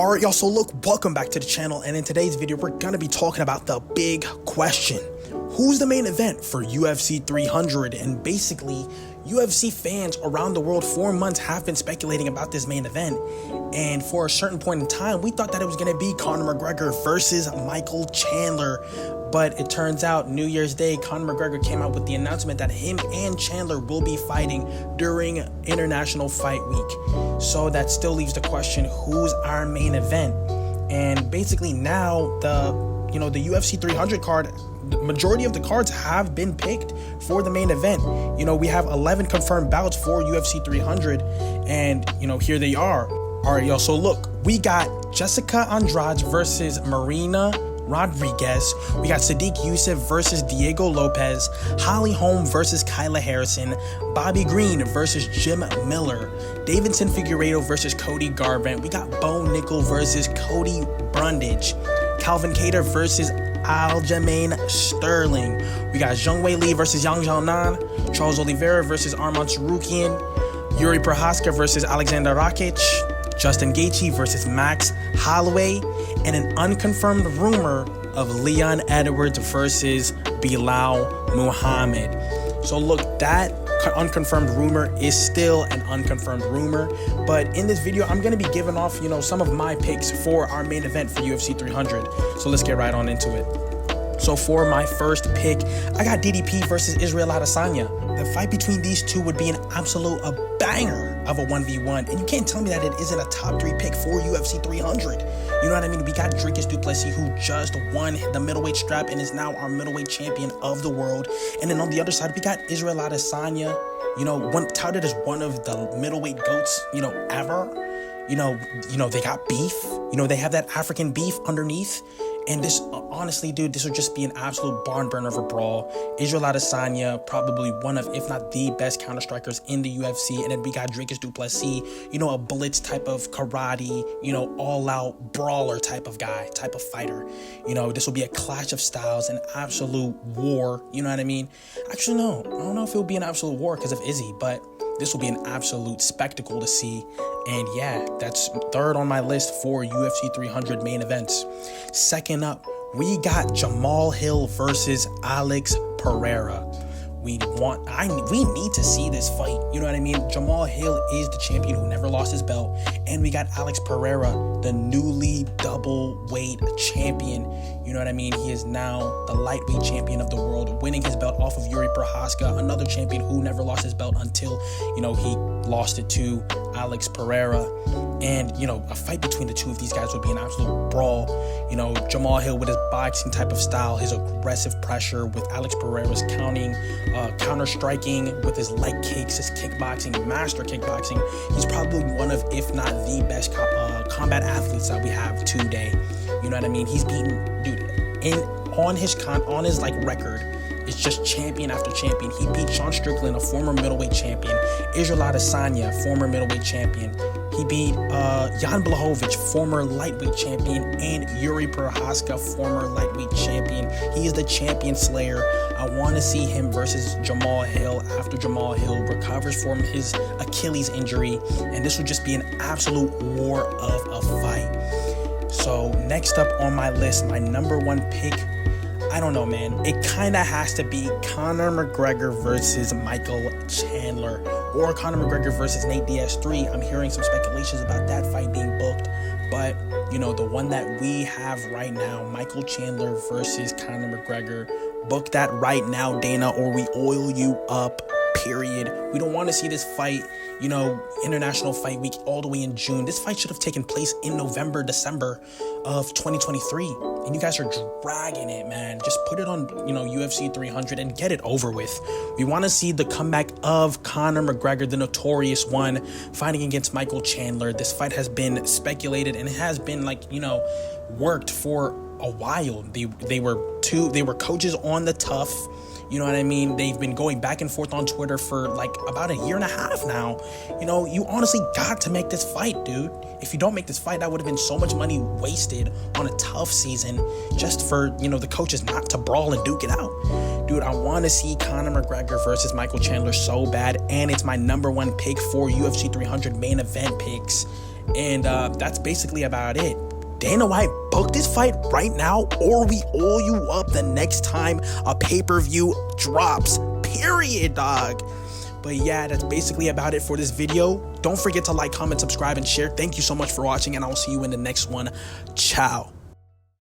Alright y'all, so look, welcome back to the channel, and in today's video we're gonna be talking about the big question. Who's the main event for UFC 300? And basically, UFC fans around the world for months have been speculating about this main event, and for a certain point in time we thought that it was gonna be Conor McGregor versus Michael Chandler. But it turns out New Year's Day, Conor McGregor came out with the announcement that him and Chandler will be fighting during International Fight Week. So that still leaves the question, who's our main event? And basically now the UFC 300 card, the majority of the cards have been picked for the main event. We have 11 confirmed bouts for UFC 300, and here they are. All right, y'all, so look, we got Jessica Andrade versus Marina Rodriguez. We got Sadiq Youssef versus Diego Lopez, Holly Holm versus Kyla Harrison, Bobby Green versus Jim Miller, Davidson Figueiredo versus Cody Garbrandt. We got Bo Nickel versus Cody Brundage, Calvin Kattar versus Aljamain Sterling. We got Zhang Wei Li versus Yang Xiaonan, Charles Oliveira versus Arman Tsarukyan, Yuri Prochazka versus Alexander Rakic, Justin Gaethje versus Max Holloway, and an unconfirmed rumor of Leon Edwards versus Bilal Muhammad. So look, that unconfirmed rumor is still an unconfirmed rumor, but in this video I'm going to be giving off some of my picks for our main event for UFC 300. So let's get right on into it. So for my first pick, I got DDP versus Israel Adesanya. The fight between these two would be an absolute banger of a 1v1, and you can't tell me that it isn't a top 3 pick for UFC 300. You know what I mean? We got Dricus du Plessis, who just won the middleweight strap and is now our middleweight champion of the world. And then on the other side, we got Israel Adesanya, touted as one of the middleweight goats, ever. They got beef. They have that African beef underneath. And this, honestly, dude, this would just be an absolute barn burner of a brawl. Israel Adesanya, probably one of, if not the best counter strikers in the UFC. And then we got Dricus du Plessis, a blitz type of karate, all out brawler type of guy, type of fighter. This will be a clash of styles, an absolute war. You know what I mean? Actually, no, I don't know if it will be an absolute war because of Izzy, but this will be an absolute spectacle to see. And yeah, that's third on my list for UFC 300 main events. Second up, we got Jamal Hill versus Alex Pereira. We need to see this fight. You know what I mean? Jamal Hill is the champion who never lost his belt. And we got Alex Pereira, the newly double weight champion. You know what I mean? He is now the lightweight champion of the world, winning his belt off of Yuri Prochazka, another champion who never lost his belt until, he lost it to Alex Pereira. And, a fight between the two of these guys would be an absolute brawl. Jamal Hill with his boxing type of style, his aggressive pressure, with Alex Pereira's counter striking with his leg kicks, his kickboxing, master kickboxing. He's probably one of, if not the best combat athletes that we have today. You know what I mean? He's beaten, dude, on his record. It's just champion after champion. He beat Sean Strickland, a former middleweight champion, Israel Adesanya, former middleweight champion. He beat Jan Blachowicz, former lightweight champion, and Yuri Prochazka, former lightweight champion. He is the champion slayer. I want to see him versus Jamal Hill after Jamal Hill recovers from his Achilles injury, and this would just be an absolute war of a fight. So next up on my list, my number one pick, I don't know, man. It kind of has to be Conor McGregor versus Michael Chandler, or Conor McGregor versus Nate Diaz-3. I'm hearing some speculations about that fight being booked, but the one that we have right now, Michael Chandler versus Conor McGregor, book that right now, Dana, or we oil you up. Period. We don't want to see this fight, International Fight Week all the way in June. This fight should have taken place in November, December of 2023. And you guys are dragging it, man. Just put it on, UFC 300 and get it over with. We want to see the comeback of Conor McGregor, the notorious one, fighting against Michael Chandler. This fight has been speculated and it has been worked for a while. They were coaches on the Tough. You know what I mean? They've been going back and forth on Twitter for about a year and a half now. You honestly got to make this fight, dude. If you don't make this fight, that would have been so much money wasted on a Tough season just for, the coaches not to brawl and duke it out. Dude, I want to see Conor McGregor versus Michael Chandler so bad, and it's my number one pick for UFC 300 main event picks. And that's basically about it. Dana White, book this fight right now, or we owe you up the next time a pay-per-view drops. Period, dog. But yeah, that's basically about it for this video. Don't forget to like, comment, subscribe, and share. Thank you so much for watching, and I'll see you in the next one. Ciao.